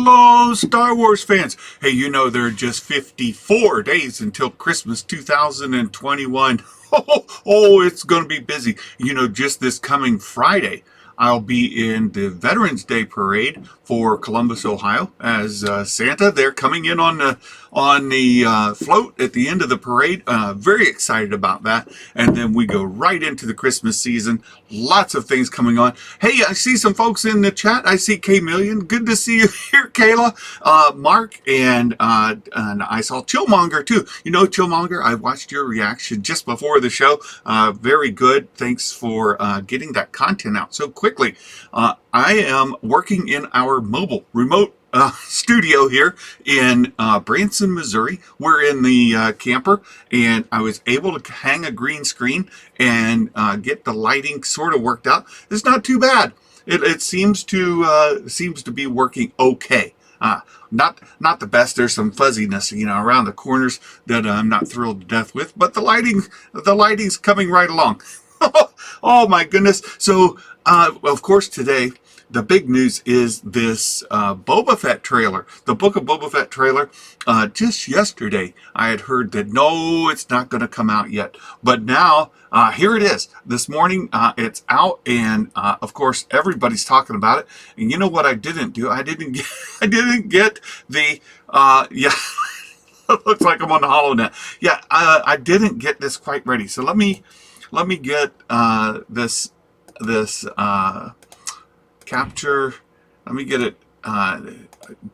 Hello, Star Wars fans. Hey, you know there are just 54 days until Christmas 2021. Oh, it's going to be busy. You know, just this coming Friday, I'll be in the Veterans Day Parade for Columbus, Ohio, as Santa. They're coming in on the float at the end of the parade. Very excited about that. And then we go right into the Christmas season. Lots of things coming on. Hey, I see some folks in the chat. I see K Million. Good to see you here, Kayla, Mark, and I saw Chillmonger too. You know, Chillmonger, I watched your reaction just before the show. Very good. Thanks for getting that content out so quickly. I am working in our mobile remote studio here in Branson, Missouri. We're in the camper, and I was able to hang a green screen and get the lighting sort of worked out. It's not too bad. It seems to be working okay. Not the best. There's some fuzziness, you know, around the corners that I'm not thrilled to death with, but the lighting's coming right along. Oh my goodness. So of course today the big news is this Boba Fett trailer, the Book of Boba Fett trailer. Just yesterday, I had heard that no, it's not going to come out yet. But now, here it is. This morning, it's out, and of course, everybody's talking about it. And you know what I didn't do? I didn't get the yeah. It looks like I'm on the HoloNet. Yeah, I didn't get this quite ready. So let me get this capture. Let me get it.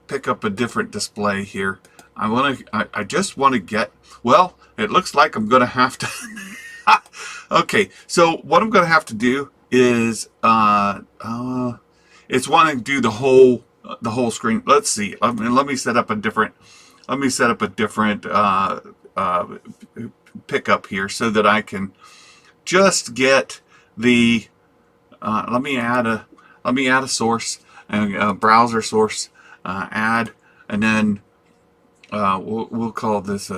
Pick up a different display here. I just want to get. Well, it looks like I'm going to have to. Okay, so what I'm going to have to do is it's wanting to do the whole screen. Let's see. Let me set up a different. Let me set up a different pickup here so that I can just get the. Let me add a source, a browser source, add, and then we'll call this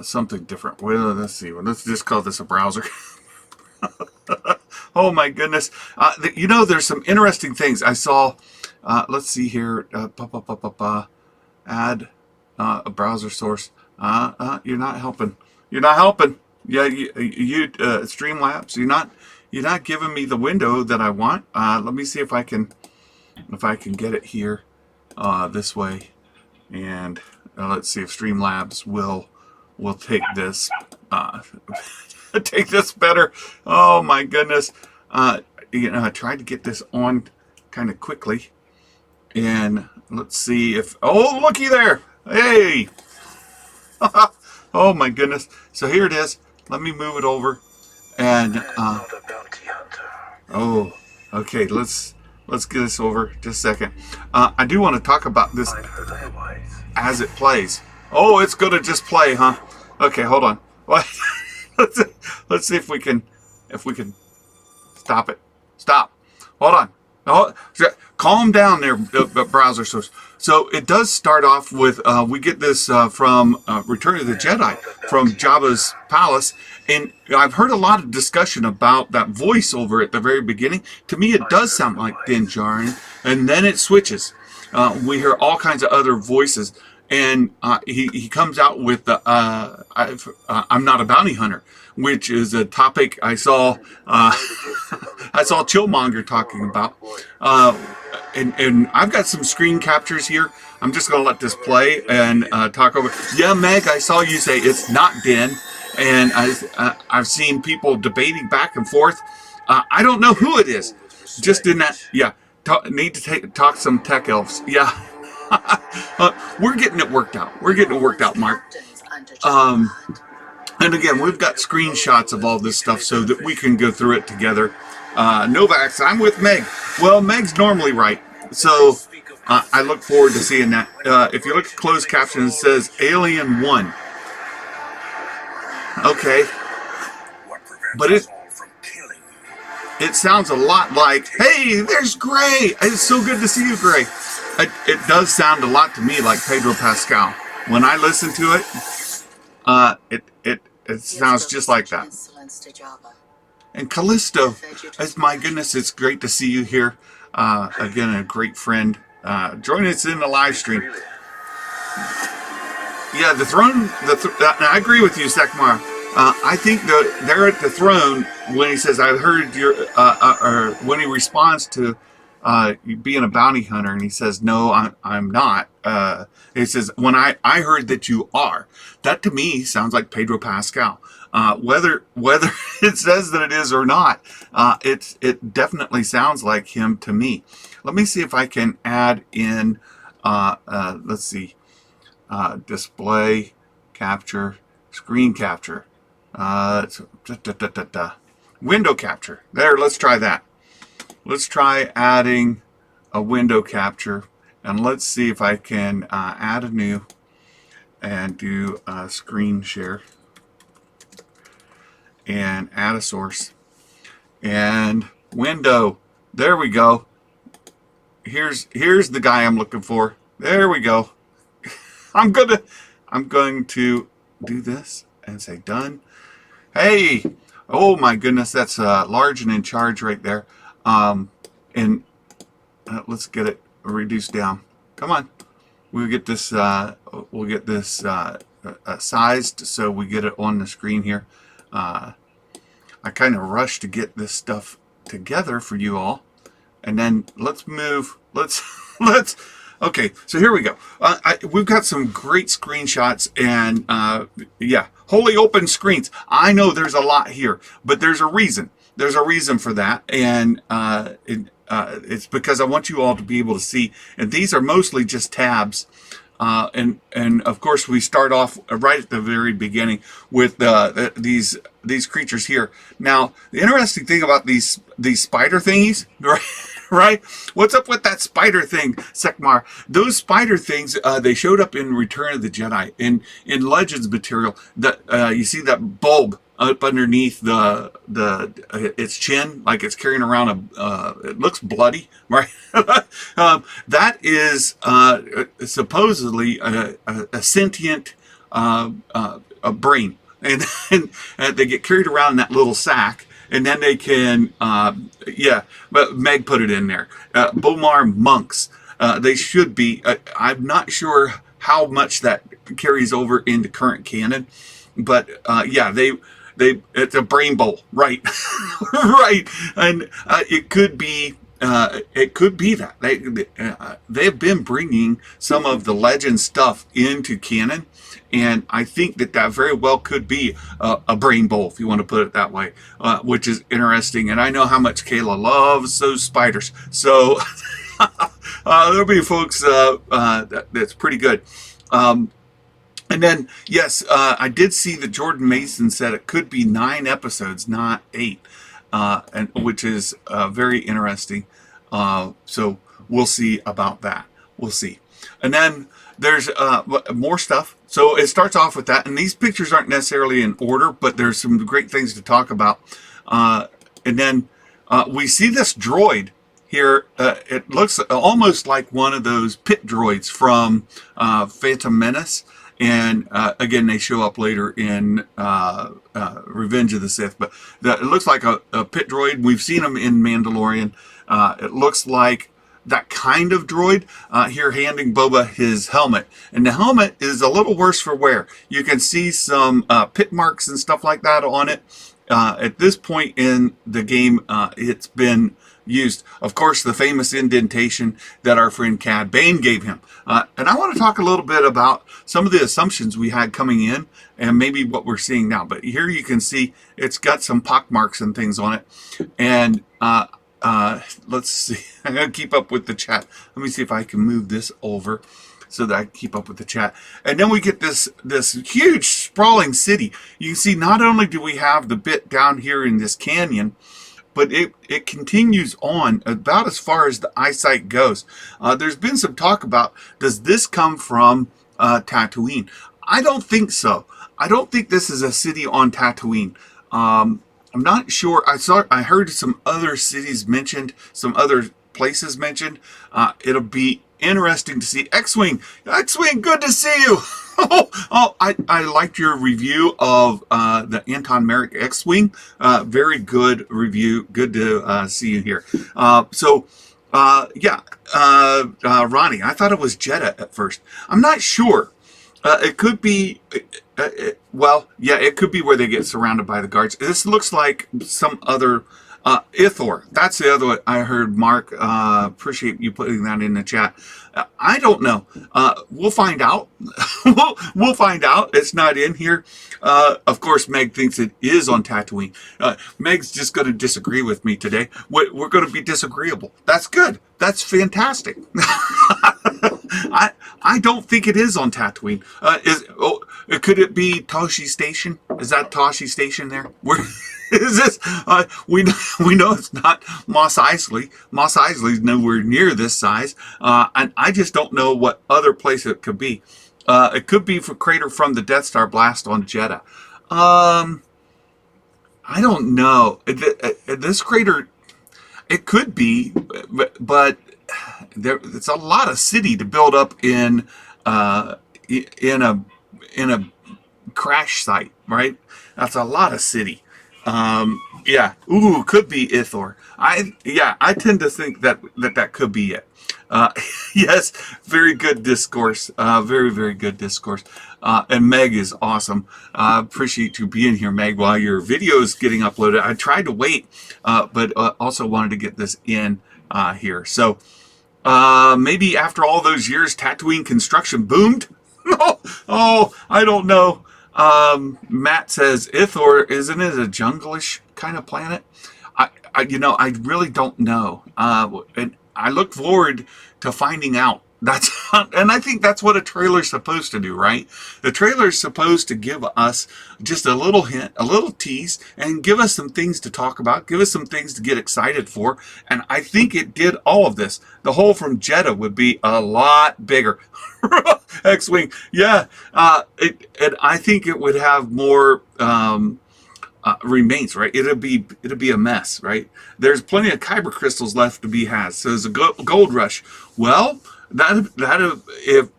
something different. Well, let's see. Let's just call this a browser. Oh my goodness! You know, there's some interesting things I saw. Let's see here. Add a browser source. You're not helping. You're not helping. Yeah, you Streamlabs. You're not giving me the window that I want. Let me see if I can get it here this way, and let's see if Streamlabs will take this take this better. Oh my goodness! You know, I tried to get this on kind of quickly, and let's see if. Oh, looky there! Hey! Oh my goodness! So here it is. Let me move it over. And oh, okay. Let's get this over just a second. I do want to talk about this as it plays. Oh, it's gonna just play, huh? Okay, hold on. Let's see if we can stop it. Stop. Hold on. Oh, calm down there, browser source. So it does start off with, we get this from Return of the Jedi, from Jabba's palace. And I've heard a lot of discussion about that voiceover at the very beginning. To me, it does sound like Din Djarin. And then it switches. We hear all kinds of other voices. And he comes out with I'm not a bounty hunter, which is a topic I saw Chillmonger talking about. And I've got some screen captures here. I'm just going to let this play and talk over. Yeah, Meg, I saw you say it's not Din. And I've seen people debating back and forth. I don't know who it is. Just in that, yeah. Need to talk some tech elves. Yeah. We're getting it worked out. We're getting it worked out, Mark. And again, we've got screenshots of all this stuff so that we can go through it together. Novax, I'm with Meg. Well, Meg's normally right. So I look forward to seeing that. If you look at closed captions, it says Alien 1. Okay. But it sounds a lot like, hey, there's Gray. It's so good to see you, Gray. It does sound a lot to me like Pedro Pascal. When I listen to it, it sounds just like that. And Callisto, my goodness, it's great to see you here. Again, a great friend join us in the live stream. Yeah, the throne. I agree with you, Sekmar. I think that they're at the throne when he says, "I heard your," or when he responds to being a bounty hunter, and he says, "No, I'm not." He says, "When I heard that you are," that to me sounds like Pedro Pascal. Whether it says that it is or not, it definitely sounds like him to me. Let me see if I can add in. Let's see. Display capture, screen capture, window capture. There, let's try that. Let's try adding a window capture, and let's see if I can add a new and do a screen share and add a source and window. There we go. Here's the guy I'm looking for. There we go. I'm going to do this and say done. Hey, oh my goodness, that's large and in charge right there. And let's get it reduced down. Come on, we'll get this sized so we get it on the screen here. I kind of rushed to get this stuff together for you all, and then let's move. Let's. Okay, so here we go. We've got some great screenshots, and yeah, wholly open screens. I know there's a lot here, but there's a reason. There's a reason for that, and it's because I want you all to be able to see. And these are mostly just tabs, and of course we start off right at the very beginning with these creatures here. Now, the interesting thing about these spider thingies, right? Right? What's up with that spider thing, Sekmar? Those spider things, they showed up in Return of the Jedi. In Legends material, that you see that bulb up underneath its chin, like it's carrying around it looks bloody, right? That is supposedly a sentient a brain, and they get carried around in that little sack. And then they can, yeah, but Meg put it in there. Bomar monks, they should be. I'm not sure how much that carries over into current canon, but yeah, it's a brain bowl, right? Right, and it could be that they've been bringing some of the legend stuff into canon. And I think that very well could be a brain bowl, if you want to put it that way, which is interesting. And I know how much Kayla loves those spiders. So there'll be folks that's pretty good. And then, yes, I did see that Jordan Mason said it could be 9 episodes, not 8, and which is very interesting. So we'll see about that. We'll see. And then there's more stuff. So it starts off with that, and these pictures aren't necessarily in order, but there's some great things to talk about. And then we see this droid here. It looks almost like one of those pit droids from Phantom Menace. And again, they show up later in Revenge of the Sith. But it looks like a pit droid. We've seen them in Mandalorian. It looks like that kind of droid here handing Boba his helmet. And the helmet is a little worse for wear. You can see some pit marks and stuff like that on it. At this point in the game, it's been used. Of course, the famous indentation that our friend Cad Bane gave him. And I want to talk a little bit about some of the assumptions we had coming in and maybe what we're seeing now. But here you can see it's got some pock marks and things on it. And let's see. I'm going to keep up with the chat. Let me see if I can move this over so that I can keep up with the chat. And then we get this huge sprawling city. You can see not only do we have the bit down here in this canyon, but it continues on about as far as the eyesight goes. There's been some talk about, does this come from Tatooine? I don't think so. I don't think this is a city on Tatooine. I'm not sure. I heard some other cities mentioned, some other places mentioned. It'll be interesting to see. X-Wing, good to see you. I liked your review of the Anton Merrick X-Wing. Very good review. Good to see you here. So Yeah, Ronnie, I thought it was Jeddah at first. I'm not sure. It could be, well, yeah, it could be where they get surrounded by the guards. This looks like some other, Ithor. That's the other one I heard, Mark. Appreciate you putting that in the chat. I don't know. We'll find out. we'll find out. It's not in here. Of course, Meg thinks it is on Tatooine. Meg's just going to disagree with me today. We're going to be disagreeable. That's good. That's fantastic. I don't think it is on Tatooine. Could it be Toshi Station? Is that Toshi Station there? Where is this? We know it's not Mos Eisley. Mos Eisley's nowhere near this size, and I just don't know what other place it could be. It could be for crater from the Death Star blast on Jeddah. I don't know. This crater, it could be, but it's a lot of city to build up in a crash site, right? That's a lot of city. Yeah. Ooh, could be Ithor. I tend to think that could be it. Yes, very good discourse. Very, very good discourse. And Meg is awesome. Appreciate you being here, Meg, while your video is getting uploaded. I tried to wait, but also wanted to get this in here. So maybe after all those years, Tatooine construction boomed. Oh, I don't know. Matt says Ithor, isn't it a jungle-ish kind of planet? I really don't know. And I look forward to finding out. And I think that's what a trailer's supposed to do, right? The trailer's supposed to give us just a little hint, a little tease, and give us some things to talk about, give us some things to get excited for. And I think it did all of this. The hole from Jeddah would be a lot bigger. X-Wing, yeah. And I think it would have more remains, right? It'll be a mess, right? There's plenty of kyber crystals left to be had. So there's a gold rush. Well, if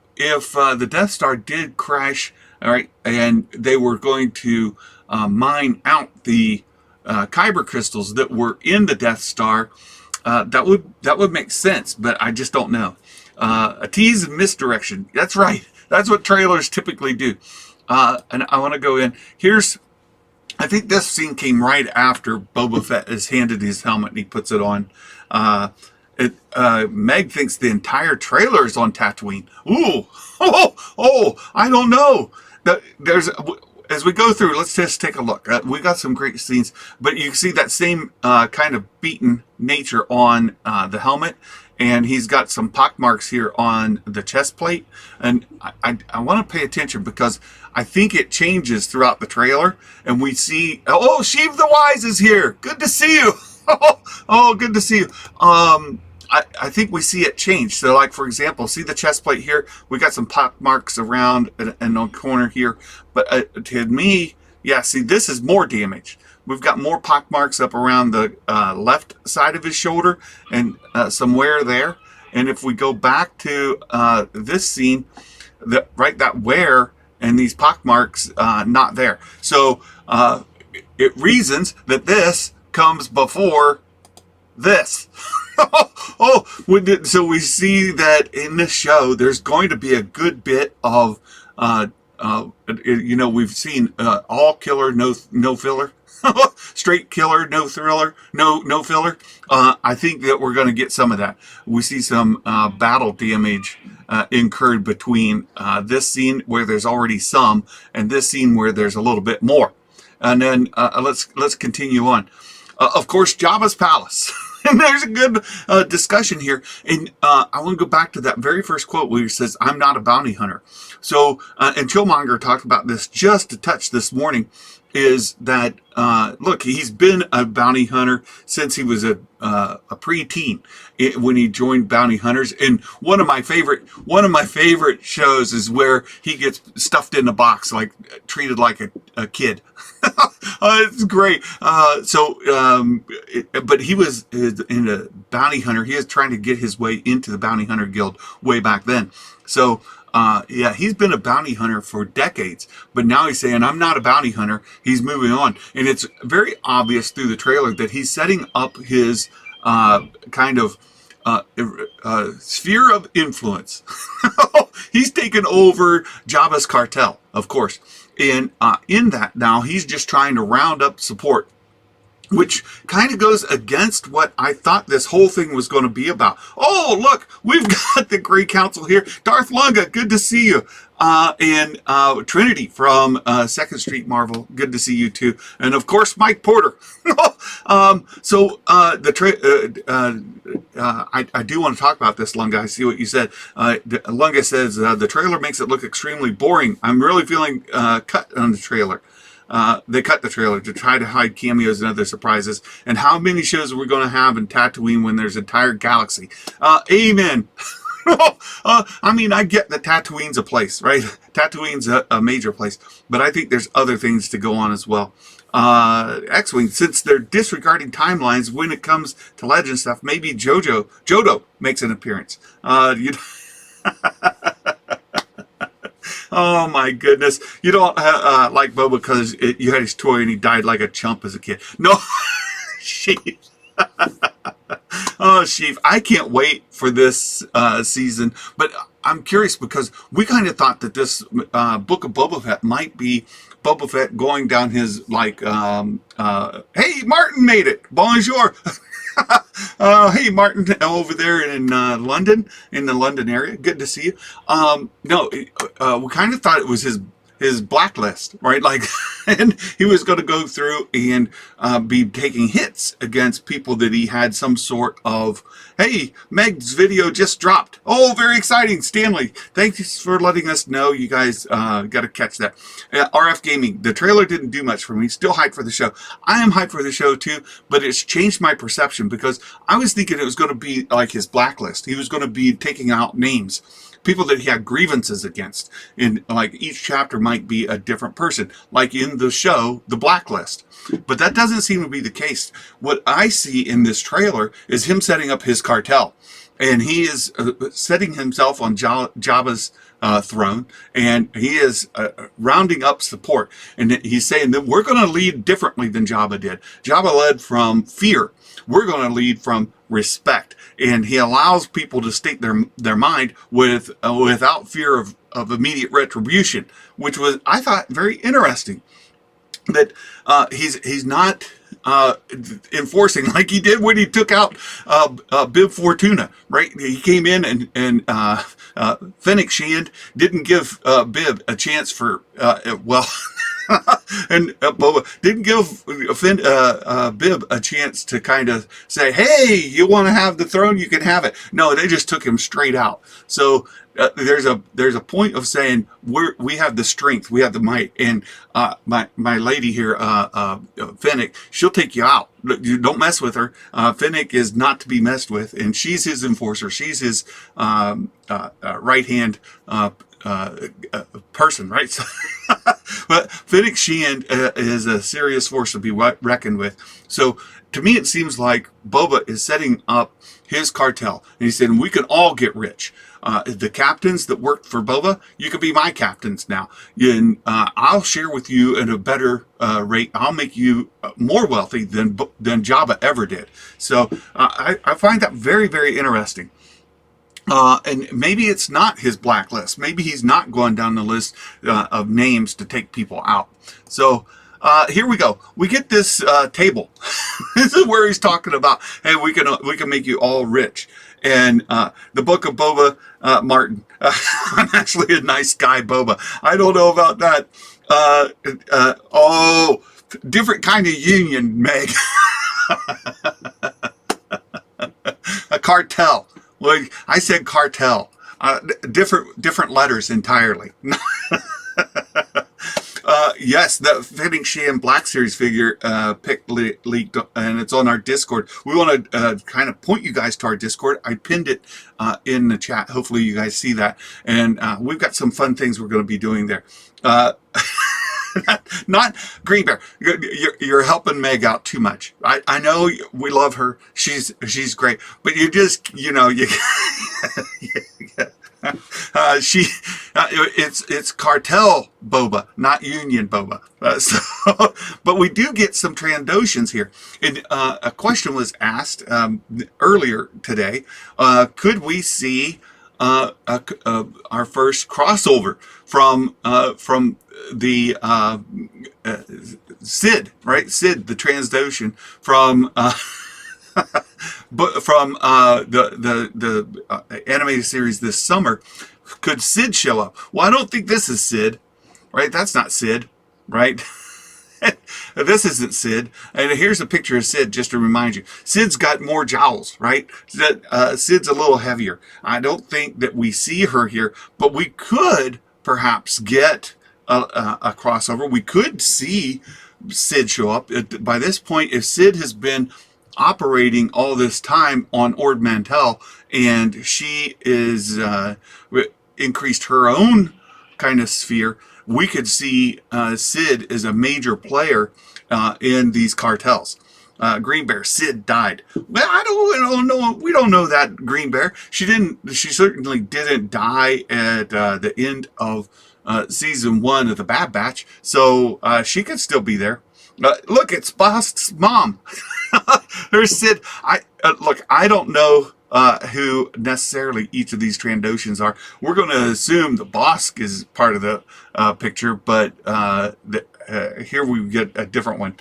the Death Star did crash, all right, and they were going to mine out the kyber crystals that were in the Death Star, that would make sense. But I just don't know. A tease and misdirection. That's right. That's what trailers typically do. And I want to go in. I think this scene came right after Boba Fett is handed his helmet and he puts it on. Meg thinks the entire trailer is on Tatooine. Ooh, I don't know. As we go through, let's just take a look. We got some great scenes, but you can see that same kind of beaten nature on the helmet, and he's got some pock marks here on the chest plate. And I want to pay attention because I think it changes throughout the trailer, and we see, oh, Sheev the Wise is here. Good to see you. Oh, good to see you. I think we see it change. So, like, for example, see the chest plate here? We got some pock marks around and on the corner here. But to me, yeah, see, this is more damage. We've got more pock marks up around the left side of his shoulder and somewhere there. And if we go back to this scene, that wear and these pock marks not there. So it reasons that this comes before this. So we see that in this show, there's going to be a good bit of, we've seen all killer, no filler, straight killer, no thriller, no filler. I think that we're going to get some of that. We see some battle damage incurred between this scene where there's already some and this scene where there's a little bit more. And then let's continue on. Of course, Jabba's palace. And there's a good discussion here. And I want to go back to that very first quote where he says, I'm not a bounty hunter. So, and Chillmonger talked about this just a touch this morning, is that, look, he's been a bounty hunter since he was a preteen when he joined Bounty Hunters. And one of my favorite shows is where he gets stuffed in a box, like treated like a kid. It's great. But he was in a bounty hunter. He was trying to get his way into the Bounty Hunter Guild way back then. So, yeah, he's been a bounty hunter for decades, but now he's saying, I'm not a bounty hunter. He's moving on. And it's very obvious through the trailer that he's setting up his kind of sphere of influence. He's taken over Jabba's cartel, of course. And in that now, he's just trying to round up support, which kind of goes against what I thought this whole thing was going to be about. Oh, look, we've got the Grey Council here. Darth Lunga, good to see you. And Trinity from 2nd Street Marvel, good to see you too. And of course, Mike Porter. I do want to talk about this, Lunga. I see what you said. Lunga says, the trailer makes it look extremely boring. I'm really feeling cut on the trailer. They cut the trailer to try to hide cameos and other surprises. And how many shows are we going to have in Tatooine when there's an entire galaxy? Amen. I mean, I get that Tatooine's a place, right? Tatooine's a major place, but I think there's other things to go on as well. X-Wing, since they're disregarding timelines when it comes to legend stuff, maybe Jodo makes an appearance. Oh my goodness. You don't like Boba because you had his toy and he died like a chump as a kid. No, Sheev. Oh, Sheev, I can't wait for this season. But I'm curious because we kind of thought that this Book of Boba Fett might be Boba Fett going down his, like, hey, Martin made it. Bonjour. Hey, Martin, over there in London, in the London area. Good to see you. No, we kind of thought it was his blacklist, right? Like, and he was going to go through and be taking hits against people that he had some sort of, hey, Meg's video just dropped. Oh, very exciting, Stanley. Thanks for letting us know. You guys got to catch that. RF Gaming, the trailer didn't do much for me. Still hyped for the show. I am hyped for the show too, but it's changed my perception because I was thinking it was going to be like his blacklist. He was going to be taking out names, people that he had grievances against. In like each chapter might be a different person, like in the show, The Blacklist. But that doesn't seem to be the case. What I see in this trailer is him setting up his cartel. And he is setting himself on Jabba's throne, and he is rounding up support. And he's saying that we're going to lead differently than Jabba did. Jabba led from fear. We're going to lead from respect. And he allows people to state their mind without fear of immediate retribution, which was, I thought, very interesting. That he's not enforcing like he did when he took out Bib Fortuna, right? He came in and Fennec Shand didn't give Bib a chance for and Boba didn't give Bib a chance to kind of say, hey, you want to have the throne, you can have it. No, they just took him straight out. So there's a point of saying we have the strength, we have the might, and my lady here, Fennec, she'll take you out. You don't mess with her. Fennec is not to be messed with, and she's his enforcer. She's his right hand person, right? So, but Fennec Shand is a serious force to be reckoned with. So to me, it seems like Boba is setting up his cartel, and he said we can all get rich. The captains that worked for Boba, you could be my captains now. And I'll share with you at a better rate. I'll make you more wealthy than Jabba ever did. So I find that very, very interesting. And maybe it's not his blacklist. Maybe he's not going down the list of names to take people out. So here we go. We get this table. This is where he's talking about, hey, we can make you all rich. And the Book of Boba, Martin. I'm actually a nice guy, Boba. I don't know about that. Oh, different kind of union, Meg. A cartel. Well, I said cartel. Different letters entirely. Yes, the Fennec Shand Black Series figure pick leaked, and it's on our Discord. We want to kind of point you guys to our Discord. I pinned it in the chat. Hopefully you guys see that. And we've got some fun things we're going to be doing there. Not Green Bear. You're helping Meg out too much. I know we love her. She's great, but you just, you know, you She, it's cartel Boba, not Union Boba. But we do get some Trandoshans here. And a question was asked earlier today: could we see our first crossover from the Sid, right? Sid, the Transdoshan from. But from the animated series this summer, could Sid show up? Well, I don't think this is Sid, right? That's not Sid, right? This isn't Sid. And here's a picture of Sid just to remind you. Sid's got more jowls, right? Sid's a little heavier. I don't think that we see her here, but we could perhaps get a crossover. We could see Sid show up. By this point, if Sid has been operating all this time on Ord Mantell, and she is increased her own kind of sphere, we could see Sid as a major player in these cartels. Green Bear, Sid died. Well, I don't know. We don't know that, Green Bear. She didn't. She certainly didn't die at the end of season 1 of the Bad Batch, so she could still be there. Look, it's Bosk's mom. There's Sid. Look, I don't know who necessarily each of these Trandoshans are. We're going to assume the Bosk is part of the picture, but here we get a different one.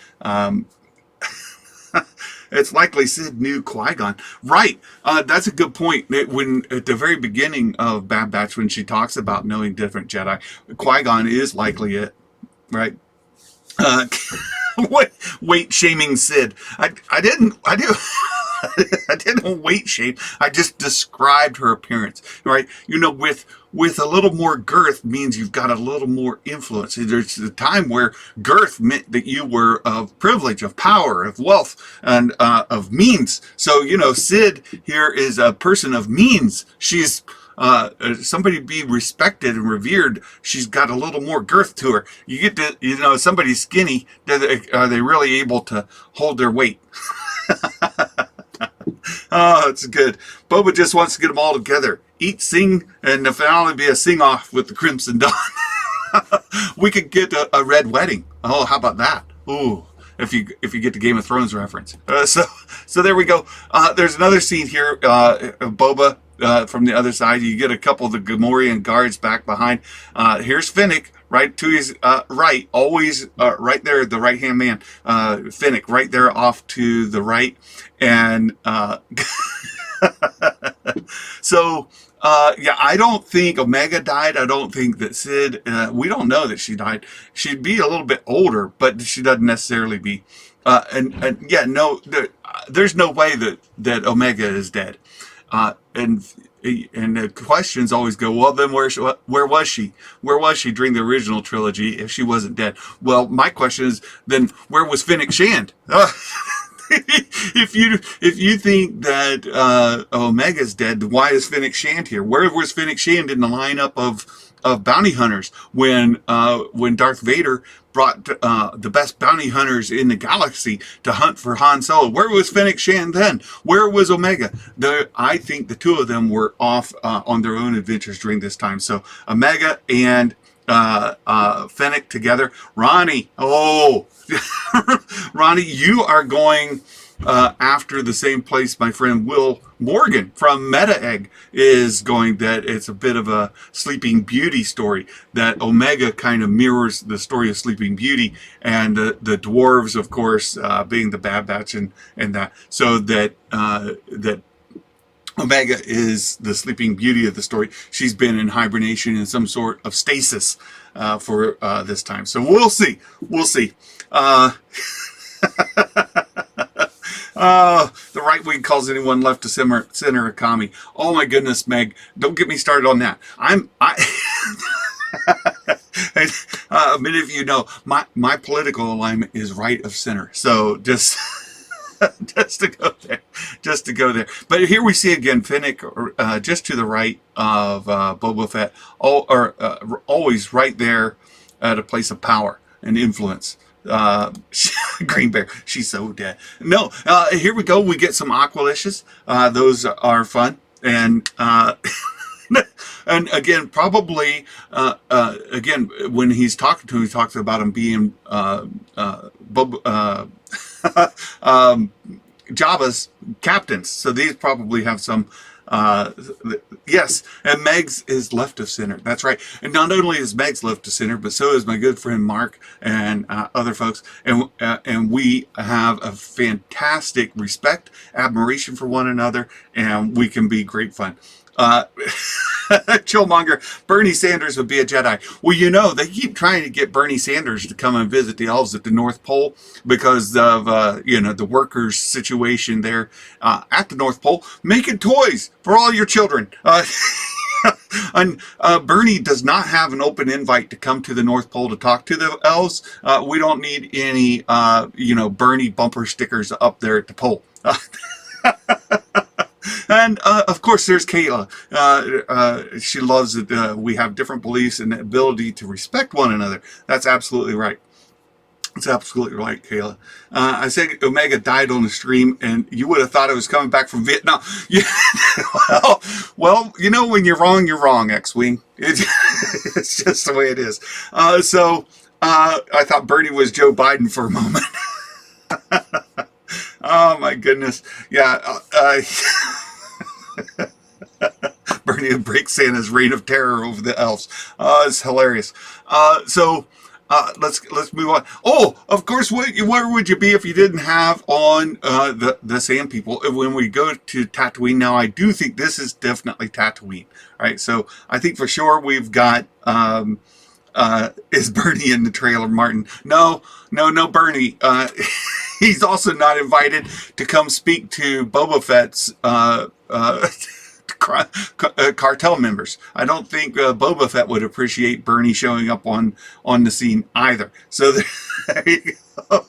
It's likely Sid knew Qui-Gon. Right. That's a good point. When at the very beginning of Bad Batch, when she talks about knowing different Jedi, Qui-Gon is likely it. Right. Weight shaming Sid. I didn't weight shame. I just described her appearance, right? You know, with a little more girth means you've got a little more influence. There's a time where girth meant that you were of privilege, of power, of wealth, and of means. So, you know, Sid here is a person of means. She's somebody to be respected and revered. She's got a little more girth to her. You get to, you know, somebody's skinny. Are they really able to hold their weight? Oh, it's good. Boba just wants to get them all together. Eat, sing, and the finale be a sing-off with the Crimson Dawn. We could get a red wedding. Oh, how about that? Ooh, if you get the Game of Thrones reference. So there we go. There's another scene here. Boba from the other side. You get a couple of the Gamorrean guards back behind. Here's Finnick. Right to his right, always right there, the right-hand man, Finnick, right there off to the right. And so, yeah, I don't think Omega died. I don't think that Sid, we don't know that she died. She'd be a little bit older, but she doesn't necessarily be. And yeah, no, there's no way that Omega is dead. And the questions always go, well, then where was she? Where was she during the original trilogy if she wasn't dead? Well, my question is, then where was Fennec Shand? If you think that Omega's dead, why is Fennec Shand here? Where was Fennec Shand in the lineup of bounty hunters when Darth Vader brought the best bounty hunters in the galaxy to hunt for Han Solo? Where was Fennec Shand then? Where was Omega? I think the two of them were off on their own adventures during this time. So Omega and Fennec together. Ronnie, oh, Ronnie, you are going after the same place my friend Will Morgan from Meta Egg is going, that it's a bit of a Sleeping Beauty story, that Omega kind of mirrors the story of Sleeping Beauty, and the dwarves, of course, being the Bad Batch and that, so that that Omega is the Sleeping Beauty of the story. She's been in hibernation in some sort of stasis for this time. So we'll see. We'll see. The right wing calls anyone left to center a commie. Oh my goodness, Meg, don't get me started on that. Many of you know my political alignment is right of center. So just to go there. But here we see again Finnick, just to the right of Boba Fett, always right there at a place of power and influence. Green Bear, she's so dead. No, here we go. We get some Aqualicious. Those are fun. And And again, probably again when he's talking to him, he talks about him being um, Jabba's captains. So these probably have some. Uh, yes, and Meg's is left of center. That's right. And not only is Meg's left of center, but so is my good friend Mark and other folks. And we have a fantastic respect, admiration for one another, and we can be great fun. Uh, Chillmonger, Bernie Sanders would be a Jedi. Well, you know, they keep trying to get Bernie Sanders to come and visit the elves at the North Pole because of, the workers' situation there at the North Pole, making toys for all your children. And Bernie does not have an open invite to come to the North Pole to talk to the elves. We don't need any, Bernie bumper stickers up there at the pole. And of course, there's Kayla. She loves that we have different beliefs and the ability to respect one another. That's absolutely right. That's absolutely right, Kayla. I said Omega died on the stream, and you would have thought it was coming back from Vietnam. Yeah. well, when you're wrong, X-Wing. It's just the way it is. So I thought Bernie was Joe Biden for a moment. Oh, my goodness. Yeah. Bernie would break Santa's reign of terror over the elves. It's hilarious. Let's move on. Oh, of course, where would you be if you didn't have on the Sand People? When we go to Tatooine, now I do think this is definitely Tatooine. Right? So I think for sure we've got is Bernie in the trailer, Martin? No, Bernie. He's also not invited to come speak to Boba Fett's cartel members. I don't think Boba Fett would appreciate Bernie showing up on the scene either. So there you go.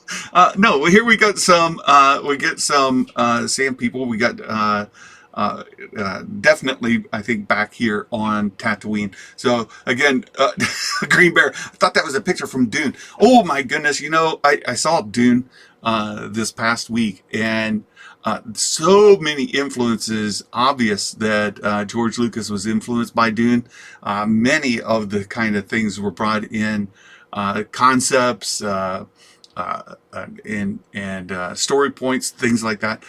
No, here we got some. We get some Sand People. We got. Definitely, I think, back here on Tatooine. So again, Green Bear, I thought that was a picture from Dune. Oh my goodness, I saw Dune this past week, and so many influences obvious that George Lucas was influenced by Dune. Many of the kind of things were brought in, concepts, and story points, things like that,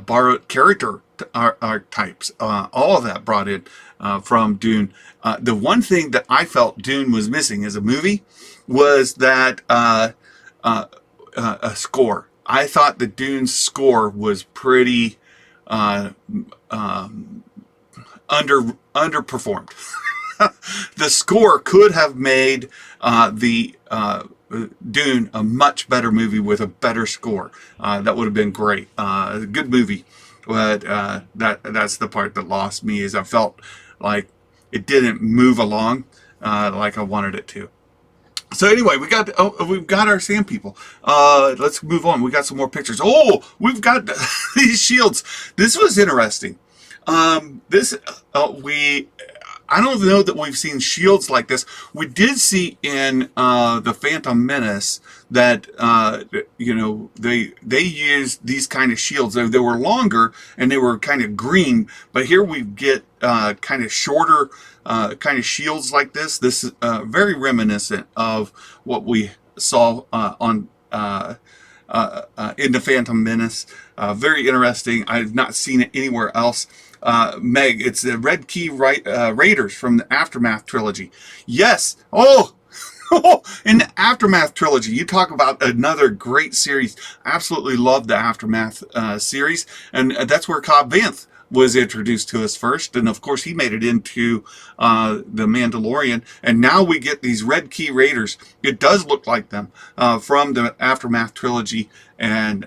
borrowed character archetypes, all of that brought in from Dune. The one thing that I felt Dune was missing as a movie was that a score. I thought the Dune score was pretty underperformed. The score could have made the Dune a much better movie with a better score. That would have been great. A good movie, but that's the part that lost me. Is I felt like it didn't move along like I wanted it to. So anyway, we've got our Sand People. Let's move on. We got some more pictures. Oh, we've got these shields. This was interesting. I don't know that we've seen shields like this. We did see in the Phantom Menace that they used these kind of shields. They were longer and they were kind of green, but here we get kind of shorter kind of shields like this. This is very reminiscent of what we saw on in the Phantom Menace. Very interesting. I've not seen it anywhere else. Meg, it's the Red Key Raiders from the Aftermath trilogy. Yes. Oh, in the Aftermath trilogy, you talk about another great series. Absolutely love the Aftermath series, and that's where Cobb Vanth was introduced to us first, and of course he made it into the Mandalorian, and now we get these Red Key Raiders. It does look like them from the Aftermath trilogy, and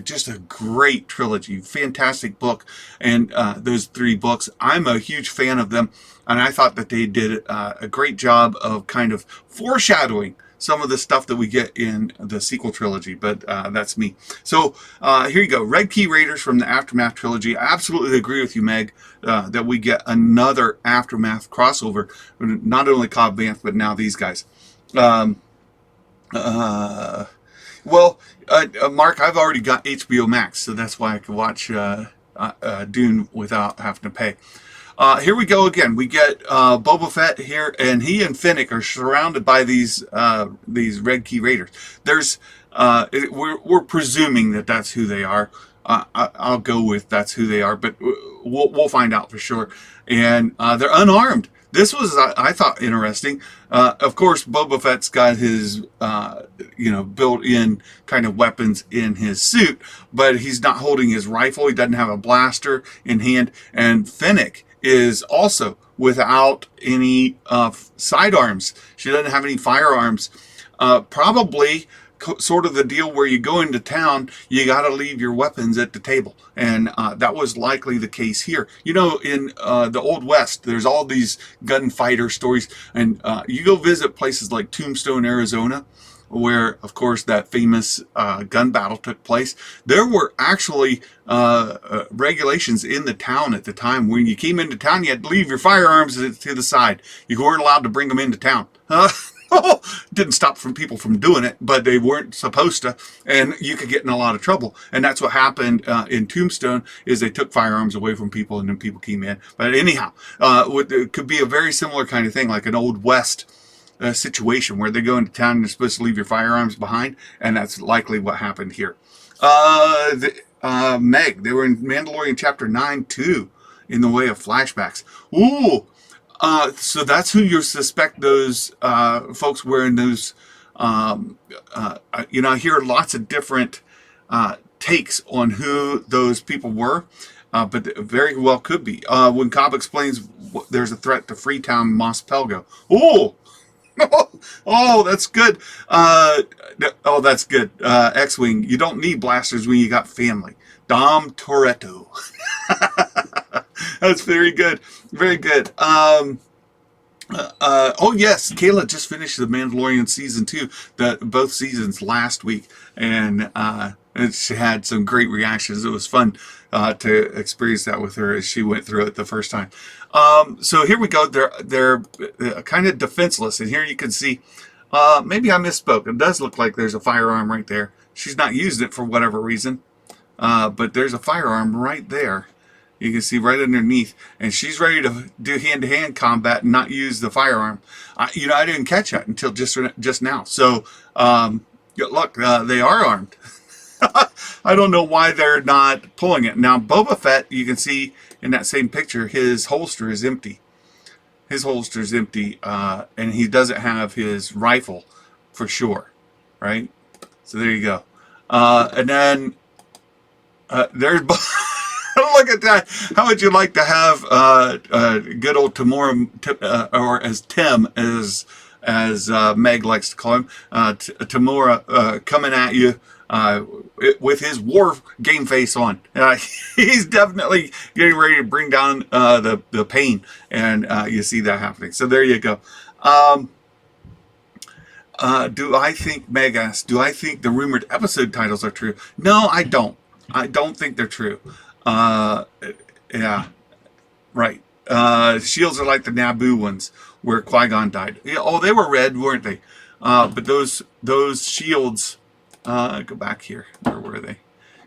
just a great trilogy, fantastic book, and those three books, I'm a huge fan of them, and I thought that they did a great job of kind of foreshadowing some of the stuff that we get in the sequel trilogy, but that's me. So here you go, Red Key Raiders from the Aftermath trilogy. I absolutely agree with you, Meg, that we get another Aftermath crossover. Not only Cobb Vanth, but now these guys. Mark, I've already got HBO Max, so that's why I can watch Dune without having to pay. Here we go again. We get Boba Fett here, and he and Finnick are surrounded by these Red Key Raiders. We're presuming that that's who they are. I'll go with that's who they are, but we'll find out for sure. And they're unarmed. This was, I thought, interesting. Of course, Boba Fett's got his, built-in kind of weapons in his suit, but he's not holding his rifle. He doesn't have a blaster in hand. And Finnick is also without any sidearms. She doesn't have any firearms. Probably sort of the deal where you go into town, you got to leave your weapons at the table. And that was likely the case here. In the Old West, there's all these gunfighter stories. And you go visit places like Tombstone, Arizona, where, of course, that famous gun battle took place. There were actually regulations in the town at the time. When you came into town, you had to leave your firearms to the side. You weren't allowed to bring them into town. Didn't stop people from doing it, but they weren't supposed to, and you could get in a lot of trouble. And that's what happened in Tombstone, is they took firearms away from people, and then people came in. But anyhow, it could be a very similar kind of thing, like an Old West situation where they go into town and they're supposed to leave your firearms behind, and that's likely what happened here. Meg, they were in Mandalorian Chapter 9 too, in the way of flashbacks. Ooh. So that's who you suspect those folks wearing those. I hear lots of different takes on who those people were, but it very well could be. When Cobb explains there's a threat to Freetown, Mos Pelgo. Oh, oh, that's good. That's good. X-Wing, you don't need blasters when you got family. Dom Toretto. That's very good. Very good. Yes, Kayla just finished The Mandalorian Season 2, both seasons last week, and she had some great reactions. It was fun to experience that with her as she went through it the first time. So here we go. They're kind of defenseless, and here you can see, maybe I misspoke. It does look like there's a firearm right there. She's not used it for whatever reason, but there's a firearm right there. You can see right underneath, and she's ready to do hand-to-hand combat and not use the firearm. I didn't catch that until just now. So, look, they are armed. I don't know why they're not pulling it. Now, Boba Fett, you can see in that same picture, his holster is empty. His holster is empty, and he doesn't have his rifle for sure, right? So there you go. And then there's... Look at that. How would you like to have good old Tamora, or as Tim, as Meg likes to call him, Tamora, coming at you with his war game face on. He's definitely getting ready to bring down the pain, and you see that happening. So there you go. Meg asked, do I think the rumored episode titles are true? No, I don't. I don't think they're true. Yeah, right. Shields are like the Naboo ones where Qui-Gon died. Yeah, they were red, weren't they? But those shields, go back here. Where were they?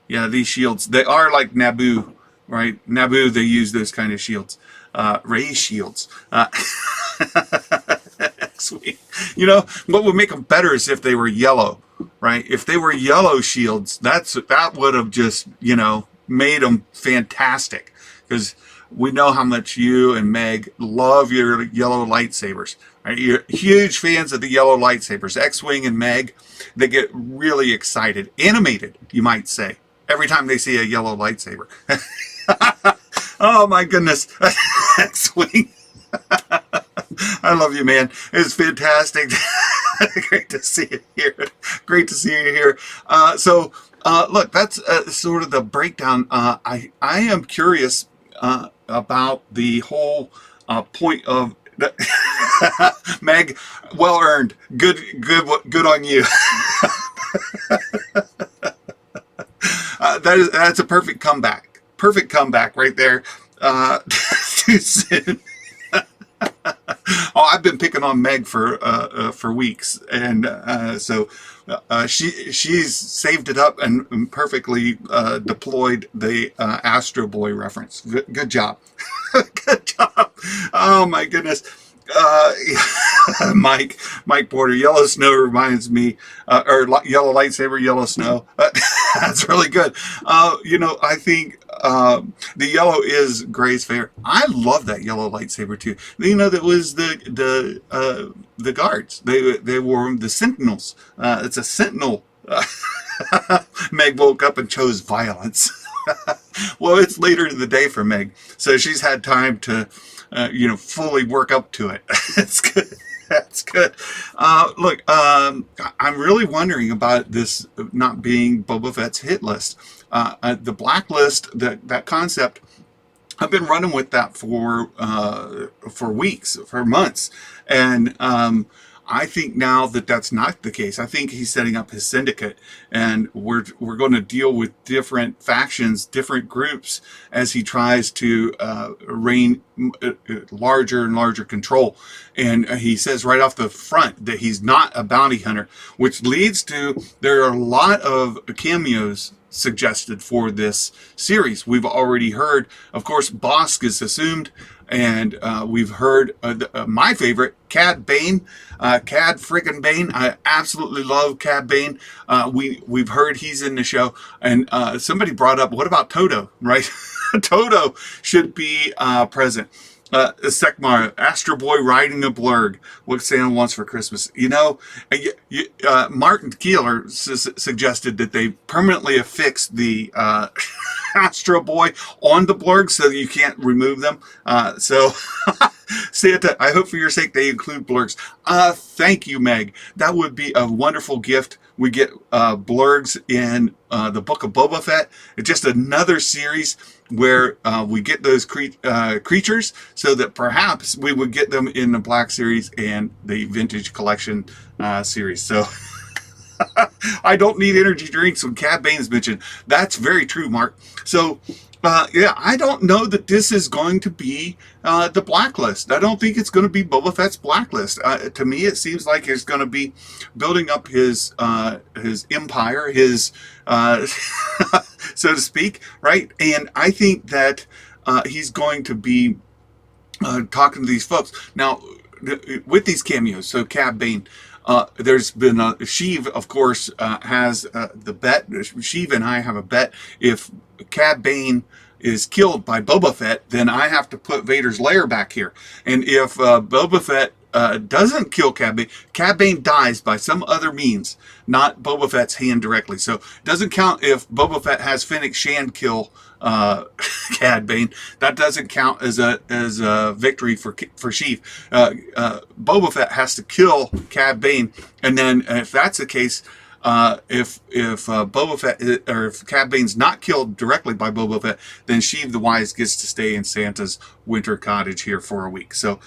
Yeah, these shields, they are like Naboo, right? Naboo, they use those kind of shields. Ray shields. Sweet. What would make them better is if they were yellow, right? If they were yellow shields, that would have just, made them fantastic, because we know how much you and Meg love your yellow lightsabers. Right? You're huge fans of the yellow lightsabers. X-Wing and Meg, they get really excited, animated, you might say, every time they see a yellow lightsaber. Oh my goodness, X-Wing. I love you, man. It's fantastic. Great to see you here. Great to see you here. Look, that's sort of the breakdown. I am curious about the whole point of Meg. Well earned. Good on you. That's a perfect comeback. Perfect comeback right there. Too soon. I've been picking on Meg for weeks, and so she's saved it up and perfectly deployed the Astro Boy reference. Good job. Good job. Oh my goodness. Uh, Mike Porter, Yellow Snow reminds me, or Yellow Lightsaber, Yellow Snow. That's really good. I think the yellow is Gray's favorite. I love that yellow lightsaber too. That was the guards. They wore the Sentinels. It's a Sentinel. Meg woke up and chose violence. Well, it's later in the day for Meg, so she's had time to, fully work up to it. It's good. That's good. Look, I'm really wondering about this not being Boba Fett's hit list. The blacklist, that concept, I've been running with that for weeks, for months, and I think now that that's not the case. I think he's setting up his syndicate, and we're going to deal with different factions, different groups, as he tries to reign larger and larger control. And he says right off the front that he's not a bounty hunter, which leads to there are a lot of cameos suggested for this series. We've already heard, of course, Bosk is assumed, and we've heard my favorite, Cad Bane, Cad frickin' Bane. I absolutely love Cad Bane. We've heard he's in the show, and somebody brought up, what about Toto, right? Toto should be present. Sekmar, Astro Boy riding a blurg. What Santa wants for Christmas. Martin Keeler suggested that they permanently affix the Astro Boy on the blurg so that you can't remove them. So Santa, I hope for your sake they include blurgs. Thank you, Meg. That would be a wonderful gift. We get blurgs in the Book of Boba Fett. It's just another series where we get those creatures, so that perhaps we would get them in the Black Series and the Vintage Collection series. So I don't need energy drinks when Cad Bane's mentioned. That's very true, Mark. So I don't know that this is going to be the blacklist. I don't think it's going to be Boba Fett's blacklist. To me, it seems like he's going to be building up his empire, his so to speak, right? And I think that he's going to be talking to these folks now with these cameos. So Cad Bane. There's been Sheev, of course, has the bet. Sheev and I have a bet. If Cad Bane is killed by Boba Fett, then I have to put Vader's lair back here. And if Boba Fett doesn't kill Cad Bane dies by some other means, not Boba Fett's hand directly. So it doesn't count if Boba Fett has Fennec Shand kill Cad Bane. That doesn't count as a victory for Sheev. Boba Fett has to kill Cad Bane, and then if that's the case, if Boba Fett or if Cad Bane's not killed directly by Boba Fett, then Sheev the Wise gets to stay in Santa's winter cottage here for a week. So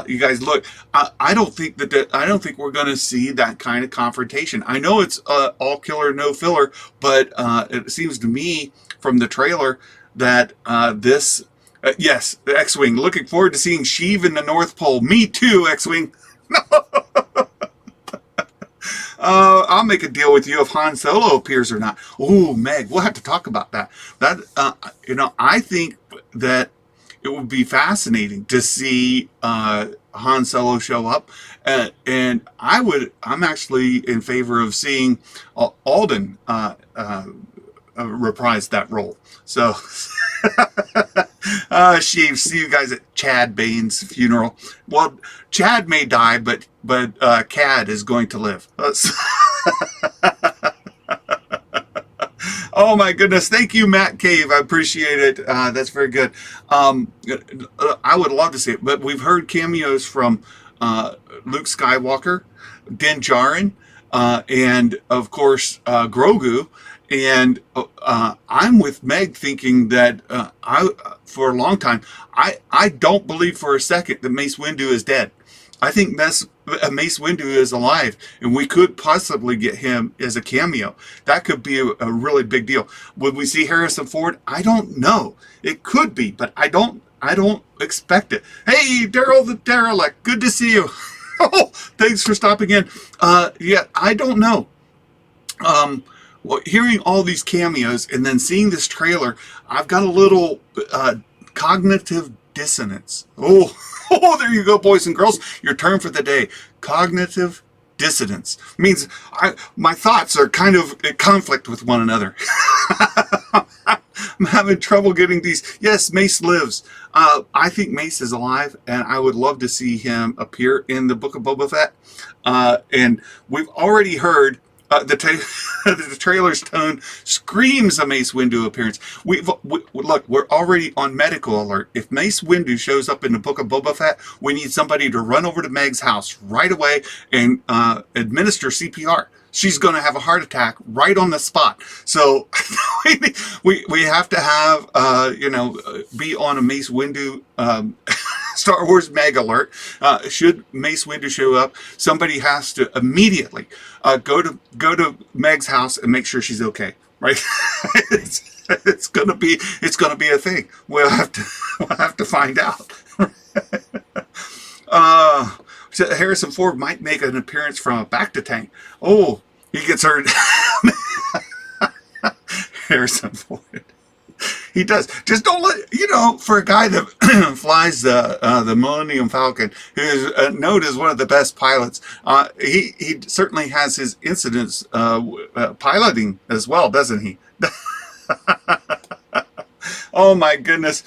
you guys, look, I don't think we're going to see that kind of confrontation. I know it's all killer no filler, but it seems to me from the trailer that this yes, the X-Wing, looking forward to seeing Sheev in the North Pole. Me too, X-Wing. I'll make a deal with you if Han Solo appears or not. Ooh, Meg, we'll have to talk about that. I think that it would be fascinating to see Han Solo show up, and I'm actually in favor of seeing Alden reprise that role. So, Sheev, see you guys at Chad Bane's funeral. Well, Chad may die, but Cad is going to live. Oh my goodness. Thank you, Matt Cave. I appreciate it. That's very good. I would love to see it, but we've heard cameos from Luke Skywalker, Din Djarin, and of course, Grogu. And I'm with Meg thinking that for a long time, I don't believe for a second that Mace Windu is dead. I think Mace Windu is alive, and we could possibly get him as a cameo. That could be a really big deal. Would we see Harrison Ford? I don't know. It could be, but I don't expect it. Hey, Daryl the Derelict, good to see you. Oh, thanks for stopping in. Yeah, I don't know. Well, hearing all these cameos and then seeing this trailer, I've got a little cognitive dissonance. Oh, oh, there you go, boys and girls. Your term for the day: cognitive dissonance means my thoughts are kind of in conflict with one another. I'm having trouble getting these. Yes, Mace lives. I think Mace is alive, and I would love to see him appear in the Book of Boba Fett. And we've already heard the trailer's tone screams a Mace Windu appearance. Look, we're already on medical alert. If Mace Windu shows up in the Book of Boba Fett, we need somebody to run over to Meg's house right away and administer CPR. She's going to have a heart attack right on the spot. So we have to have be on a Mace Windu Star Wars Meg alert. Should Mace Windu show up, somebody has to immediately go to Meg's house and make sure she's okay. Right? it's gonna be a thing. We'll have to find out. So Harrison Ford might make an appearance from a Bacta tank. Oh, he gets hurt. Harrison Ford. He does. Just don't let, for a guy that flies the Millennium Falcon, who is known as one of the best pilots, he certainly has his incidents piloting as well, doesn't he? Oh my goodness.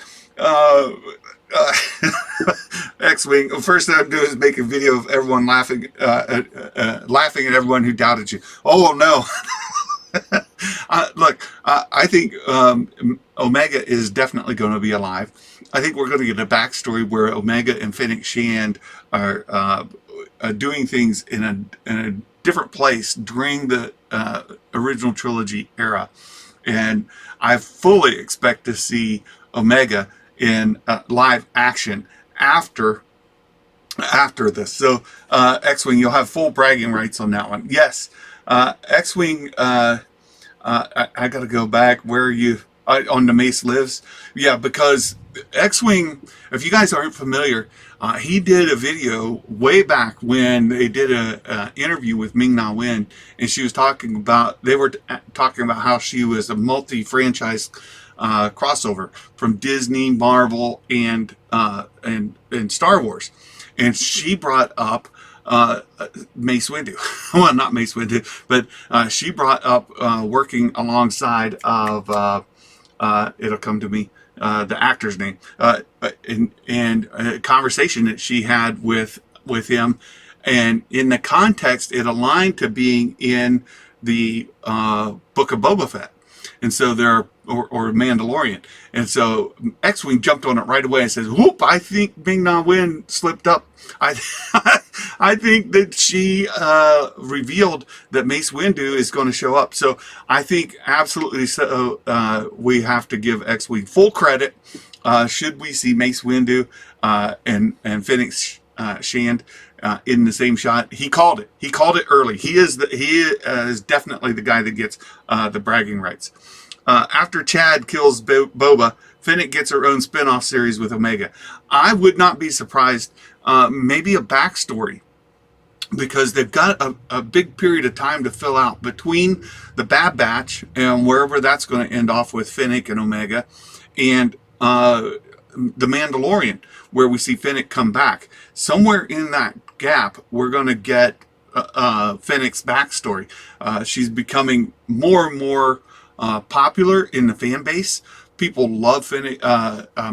X-Wing. First thing I'm doing is make a video of everyone laughing at everyone who doubted you. Oh no. Look, I think Omega is definitely going to be alive. I think we're going to get a backstory where Omega and Fennec Shand are doing things in a different place during the original trilogy era, and I fully expect to see Omega in live action after this. So X-Wing, you'll have full bragging rights on that one. Yes, X-Wing. I got to go back. Where are you on the Mace Lives? Yeah, because X-Wing, if you guys aren't familiar, he did a video way back when they did a interview with Ming-Na Wen, and she was talking about, they were talking about how she was a multi-franchise crossover from Disney, Marvel, and Star Wars, and she brought up Mace Windu. Well, not Mace Windu, but she brought up working alongside of it'll come to me, the actor's name, and a conversation that she had with him, and in the context it aligned to being in the Book of Boba Fett. And so or Mandalorian. And so X-Wing jumped on it right away and says, whoop, I think Ming-Na Wen slipped up. I think that she revealed that Mace Windu is going to show up. So I think absolutely so we have to give X-Wing full credit. Should we see Mace Windu and Fennec Shand in the same shot? He called it. He called it early. He is definitely the guy that gets the bragging rights. After Chad kills Boba, Fennec gets her own spin-off series with Omega. I would not be surprised. Maybe a backstory, because they've got a big period of time to fill out between the Bad Batch and wherever that's going to end off with Fennec and Omega, and the Mandalorian, where we see Fennec come back. Somewhere in that gap, we're going to get Fennec's backstory. She's becoming more and more popular in the fan base. People love Fennec,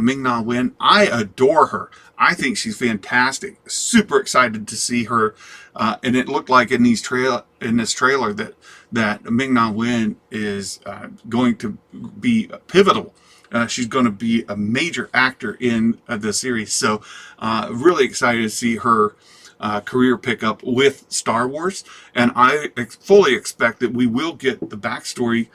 Ming-Na Wen. I adore her. I think she's fantastic. Super excited to see her. And it looked like in this trailer that Ming-Na Wen is going to be pivotal. She's going to be a major actor in the series. So really excited to see her career pick up with Star Wars. And I fully expect that we will get the backstory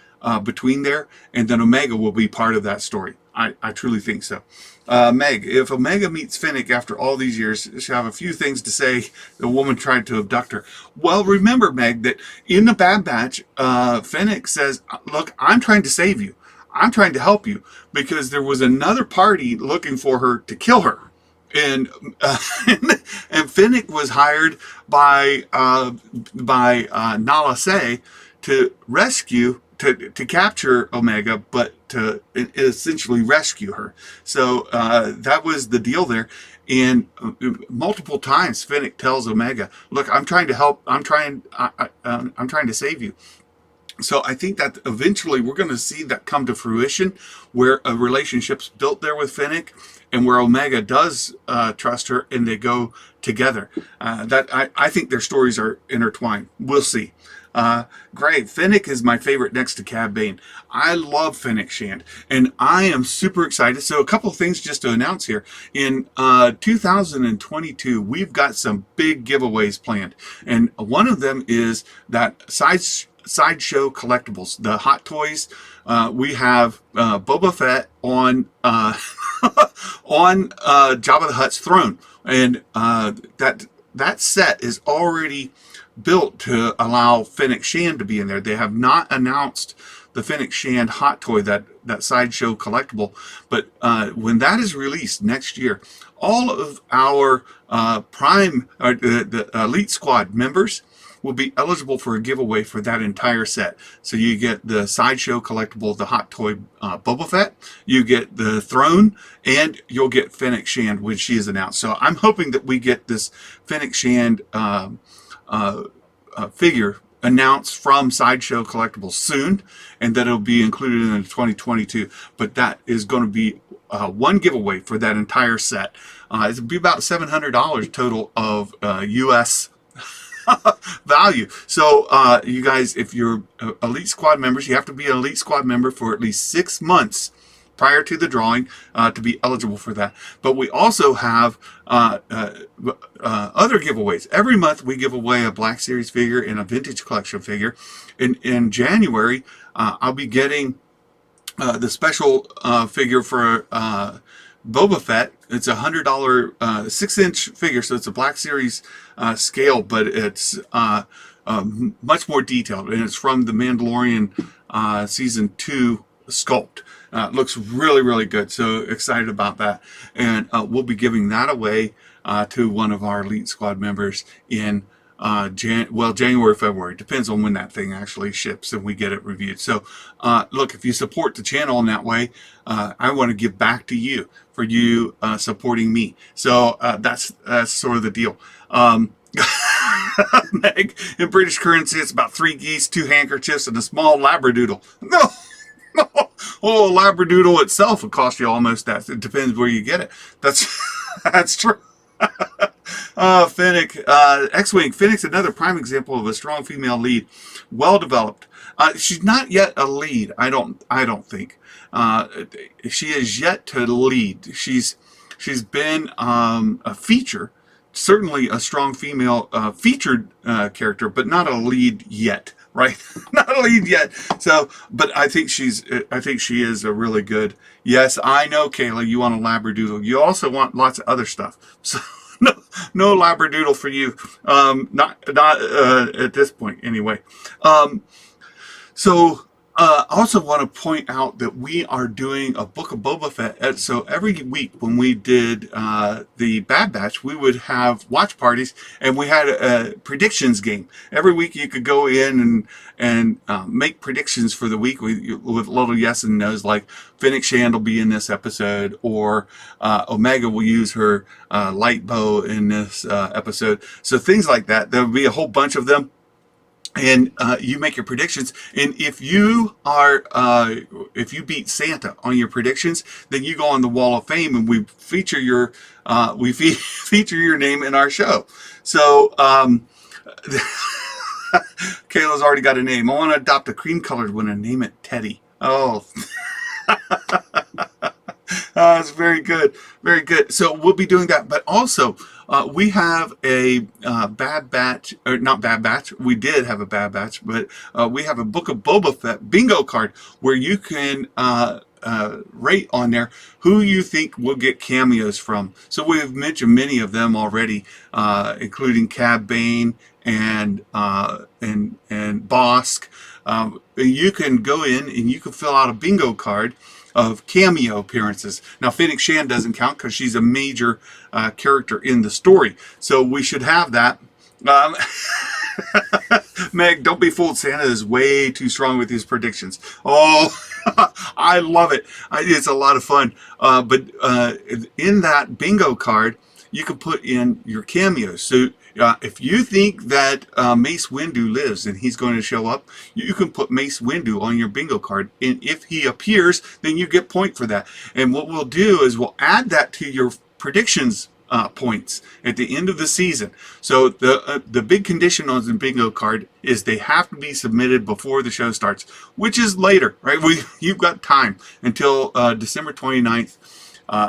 between there, and then Omega will be part of that story. I truly think so. Meg, if Omega meets Fennec after all these years, she'll have a few things to say. The woman tried to abduct her. Well, remember, Meg, that in the Bad Batch, Fennec says, look, I'm trying to save you. I'm trying to help you, because there was another party looking for her to kill her. And and Fennec was hired by Nala Se to rescue, to capture Omega, but to essentially rescue her. So that was the deal there. And multiple times, Finnick tells Omega, "Look, I'm trying to help. I'm trying to save you." So I think that eventually we're going to see that come to fruition, where a relationship's built there with Finnick, and where Omega does trust her, and they go together. I think their stories are intertwined. We'll see. Great. Finnick is my favorite next to Cad Bane. I love Finnick Shand, and I am super excited. So a couple of things just to announce here. In 2022, we've got some big giveaways planned, and one of them is that Sideshow collectibles, the Hot Toys. We have Boba Fett on on Jabba the Hutt's throne, and that set is already built to allow Finnick Shand to be in there. They have not announced the Finnick Shand Hot Toy, that Sideshow collectible, but when that is released next year, all of our the Elite Squad members will be eligible for a giveaway for that entire set. So you get the Sideshow collectible, the Hot Toy Boba Fett, you get the throne, and you'll get Finnick Shand when she is announced. So I'm hoping that we get this Finnick Shand figure announced from Sideshow Collectibles soon, and that it'll be included in 2022. But that is going to be one giveaway for that entire set. It'll be about $700 total of U.S. value. So you guys, if you're Elite Squad members, you have to be an Elite Squad member for at least 6 months prior to the drawing to be eligible for that. But we also have other giveaways. Every month we give away a Black Series figure and a Vintage Collection figure. In January, I'll be getting the special figure for Boba Fett. It's a $100 6-inch figure, so it's a Black Series scale, but it's much more detailed, and it's from the Mandalorian Season 2 sculpt. Looks really, really good, so excited about that. And we'll be giving that away to one of our Elite Squad members in January, February. Depends on when that thing actually ships and we get it reviewed. So look, if you support the channel in that way, I want to give back to you for you supporting me. So that's sort of the deal. Meg, in British currency, it's about 3 geese, 2 handkerchiefs, and a small labradoodle. No! Oh, a labradoodle itself would cost you almost that. It depends where you get it. That's true. Finnick, X-Wing. Finnick's another prime example of a strong female lead, well developed. She's not yet a lead. I don't think. She is yet to lead. She's been a feature, certainly a strong female featured character, but not a lead yet. Right, not a lead yet. So, but I think she is a really good. Yes, I know, Kayla. You want a labradoodle. You also want lots of other stuff. So, no labradoodle for you. Not at this point, anyway. I also want to point out that we are doing a Book of Boba Fett. So every week when we did the Bad Batch, we would have watch parties, and we had a predictions game. Every week you could go in and make predictions for the week with little yes and no's, like Finnick Shand will be in this episode, or Omega will use her light bow in this episode. So things like that. There will be a whole bunch of them. And you make your predictions, and if you beat Santa on your predictions, then you go on the Wall of Fame, and we feature your feature your name in our show. So Kayla's already got a name. I want to adopt a cream-colored one and name it Teddy. Oh. It's very good, very good. So we'll be doing that, but also we have a Bad Batch, or not Bad Batch. We did have a Bad Batch, but we have a Book of Boba Fett bingo card where you can rate on there who you think will get cameos from. So we've mentioned many of them already, including Cad Bane and Bosk. You can go in and you can fill out a bingo card of cameo appearances. Now, Finnick Shand doesn't count because she's a major character in the story, so we should have that. Meg, don't be fooled. Santa is way too strong with his predictions. Oh, I love it. It's a lot of fun. But in that bingo card, you can put in your cameos. So if you think that Mace Windu lives and he's going to show up, you can put Mace Windu on your bingo card. And if he appears, then you get point for that. And what we'll do is we'll add that to your predictions points at the end of the season. So the big condition on the bingo card is they have to be submitted before the show starts, which is later, right? You've got time until December 29th.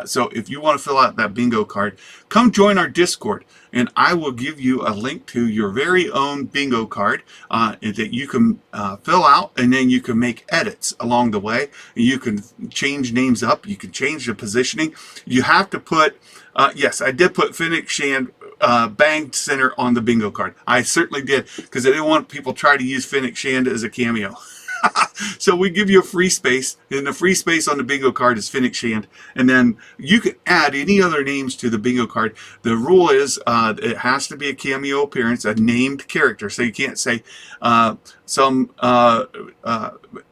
So if you want to fill out that bingo card, come join our Discord, and I will give you a link to your very own bingo card that you can fill out, and then you can make edits along the way. You can change names up. You can change the positioning. You have to put, yes, I did put Fennec Shand Bang Center on the bingo card. I certainly did, because I didn't want people to try to use Fennec Shand as a cameo. So we give you a free space, and the free space on the bingo card is Fennec Shand, and then you can add any other names to the bingo card. The rule is it has to be a cameo appearance, a named character, so you can't say some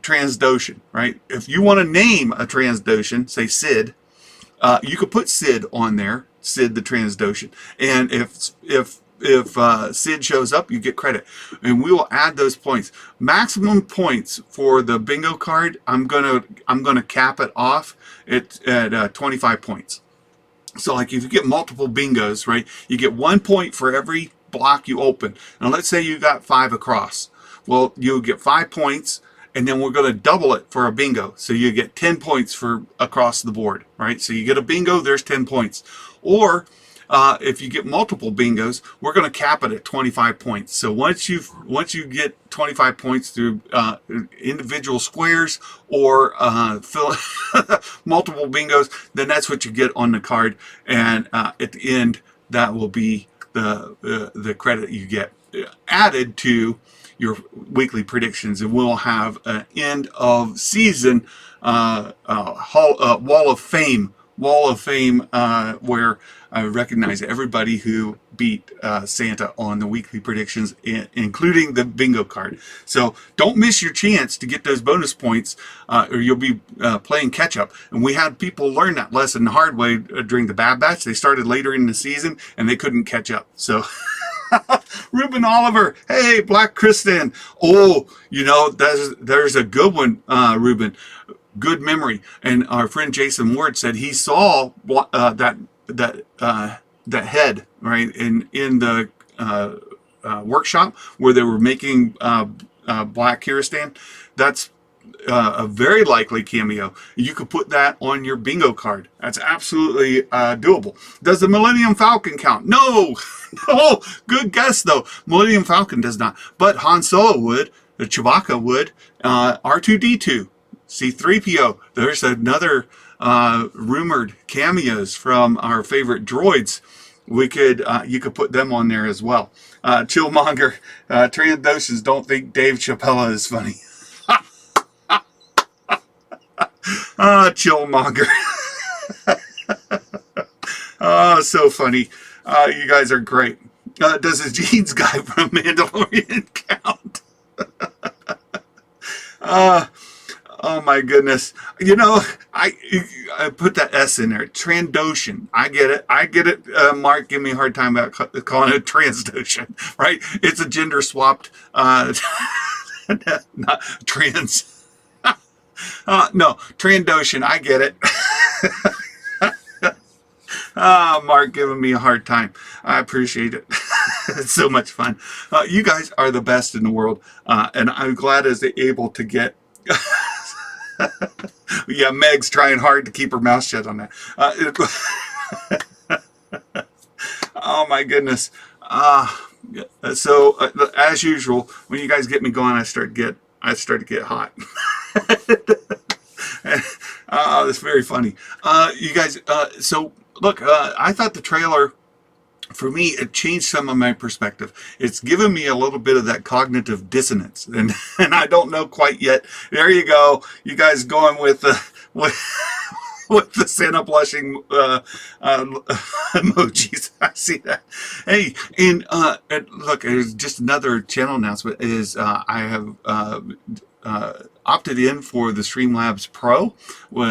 Transdoshan, right? If you want to name a Transdoshan, say Sid, you could put Sid on there, Sid the Transdoshan, and if Sid shows up, you get credit, and we will add those points. Maximum points for the bingo card, I'm gonna cap it off at 25 points. So like if you get multiple bingos, right, you get 1 point for every block you open. Now let's say you got 5 across. Well, you'll get 5 points, and then we're going to double it for a bingo. So you get 10 points for across the board, right? So you get a bingo, there's 10 points. Or if you get multiple bingos, we're going to cap it at 25 points. So once you get 25 points through individual squares or fill multiple bingos, then that's what you get on the card. And at the end, that will be the credit you get added to your weekly predictions, and we'll have an end of season wall of fame where I recognize everybody who beat Santa on the weekly predictions, including the bingo card. So don't miss your chance to get those bonus points, or you'll be playing catch up. And we had people learn that lesson the hard way during the Bad Batch. They started later in the season and they couldn't catch up. So Ruben Oliver, hey, Black Kristen. Oh, you know, there's a good one, Ruben. Good memory. And our friend Jason Ward said he saw that head, right, in the workshop where they were making Black Kiristan. That's a very likely cameo. You could put that on your bingo card. That's absolutely doable. Does the Millennium Falcon count? No. No. Good guess, though. Millennium Falcon does not. But Han Solo would. Chewbacca would. R2-D2. C-3PO. There's another rumored cameos from our favorite droids. We could you could put them on there as well. Chillmonger, Trandoshans don't think Dave Chappelle is funny. Chillmonger. Oh, so funny. You guys are great. Does the jeans guy from Mandalorian count? Oh my goodness. You know, I put that S in there. Trandoshan. I get it. Mark, give me a hard time about calling it Transdoshan, right? It's a gender swapped, not trans. No, Trandoshan. I get it. Mark giving me a hard time. I appreciate it. It's so much fun. You guys are the best in the world. And I'm glad as they're able to get... Yeah, Meg's trying hard to keep her mouth shut on that. Oh my goodness. So as usual, when you guys get me going, I start to get hot. It's very funny. You guys, so look, I thought the trailer, for me, it changed some of my perspective. It's given me a little bit of that cognitive dissonance, and I don't know quite yet. There you go, you guys going with with the Santa blushing emojis. I see that. Hey, and look, there's just another channel announcement. Is I have opted in for the Streamlabs Pro,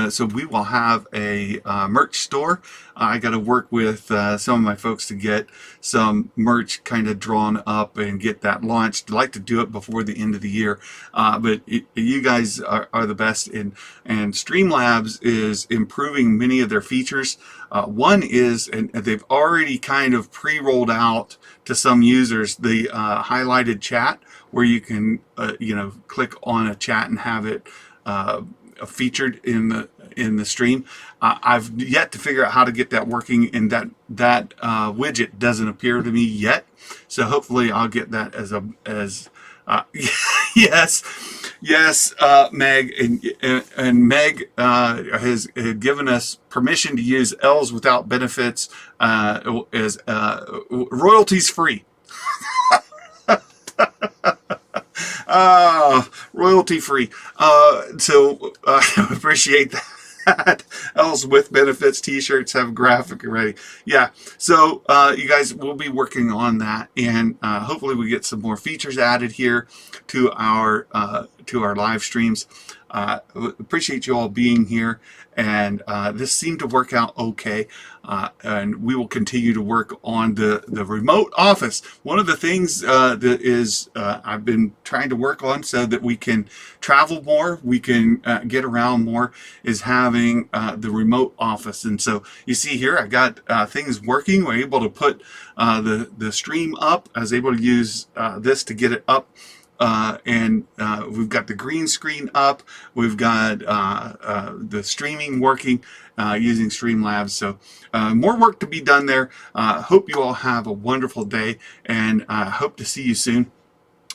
so we will have a merch store. I got to work with some of my folks to get some merch kind of drawn up and get that launched. I'd like to do it before the end of the year, but you guys are the best, and Streamlabs is improving many of their features. One is, and they've already kind of pre-rolled out to some users, the highlighted chat, where you can click on a chat and have it featured in the stream. I've yet to figure out how to get that working, and that widget doesn't appear to me yet. So hopefully I'll get that as yes, Meg, and Meg has given us permission to use L's without benefits as royalties free. Royalty free. So I appreciate that. Else with benefits t-shirts have a graphic already. Yeah. So you guys will be working on that, and hopefully we get some more features added here to our live streams. Appreciate you all being here, and this seemed to work out okay, and we will continue to work on the remote office. One of the things that is I've been trying to work on so that we can travel more, we can get around more, is having the remote office. And so you see here I got things working. We're able to put the stream up. I was able to use this to get it up. And we've got the green screen up. We've got the streaming working using Streamlabs. So more work to be done there. Hope you all have a wonderful day, and hope to see you soon.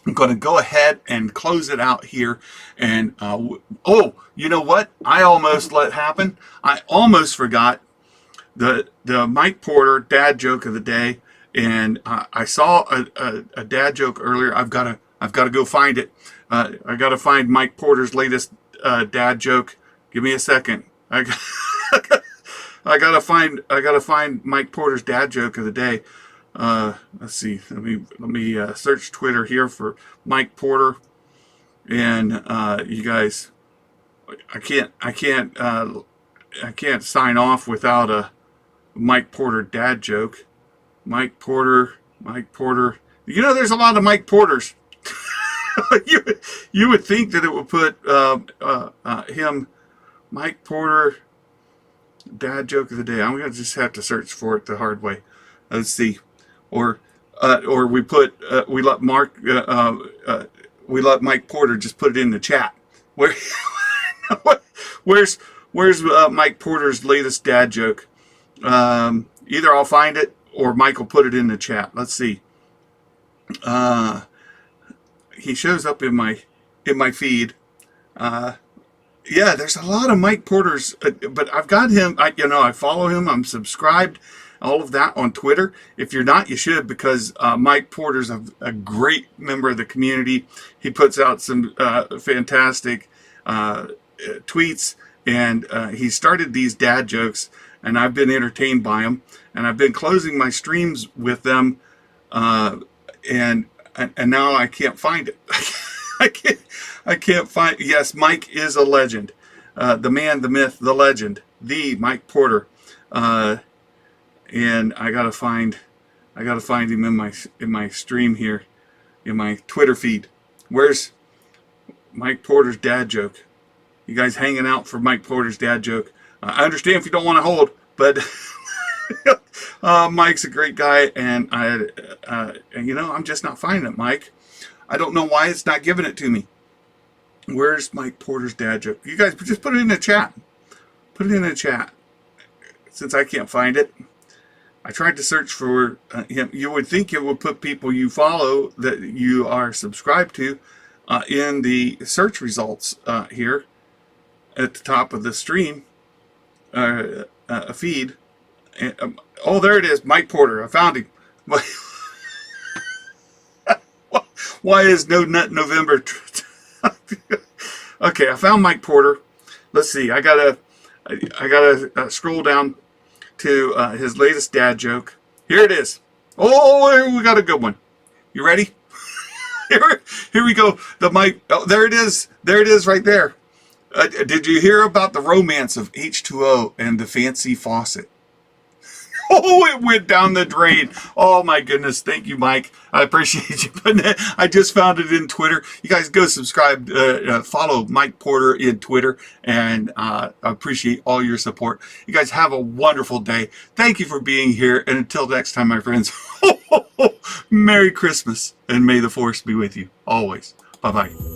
I'm going to go ahead and close it out here. And oh, you know what? I almost let happen. I almost forgot the Mike Porter dad joke of the day. And I saw a dad joke earlier. I've got to go find it. I got to find Mike Porter's latest dad joke. Give me a second. I gotta find Mike Porter's dad joke of the day. Let's see. Let me search Twitter here for Mike Porter, and you guys, I can't sign off without a Mike Porter dad joke. Mike Porter. You know, there's a lot of Mike Porters. you would think that it would put him, Mike Porter, dad joke of the day. I'm gonna just have to search for it the hard way. Let's see, or we let Mike Porter just put it in the chat. Where's Mike Porter's latest dad joke? Either I'll find it or Mike will put it in the chat. Let's see. He shows up in my feed. Yeah, there's a lot of Mike Porters, but I've got him. I follow him. I'm subscribed. All of that on Twitter. If you're not, you should, because Mike Porter's a great member of the community. He puts out some fantastic tweets, and he started these dad jokes, and I've been entertained by them, and I've been closing my streams with them, and now I can't find it. I can't find. Yes, Mike is a legend. The man, the myth, the legend, the Mike Porter. And I gotta find him in my stream here, in my Twitter feed. Where's Mike Porter's dad joke? You guys hanging out for Mike Porter's dad joke? I understand if you don't want to hold, but Mike's a great guy, and I'm just not finding it, Mike. I don't know why it's not giving it to me. Where's Mike Porter's dad joke? You guys just put it in the chat. Put it in the chat. Since I can't find it. I tried to search for him. You would think it would put people you follow that you are subscribed to in the search results here at the top of the stream feed. And, oh, there it is. Mike Porter. I found him. Why is No Nut November? Okay, I found Mike Porter. Let's see. I gotta I gotta scroll down to his latest dad joke. Here it is. Oh, we got a good one. You ready? Here we go. The mic. Oh, there it is. There it is right there. Did you hear about the romance of H2O and the fancy faucet? Oh, it went down the drain. Oh my goodness. Thank you, Mike. I appreciate you putting it. I just found it in Twitter. You guys go subscribe, follow Mike Porter in Twitter, and I appreciate all your support. You guys have a wonderful day. Thank you for being here. And until next time, my friends, Merry Christmas, and may the force be with you always. Bye-bye.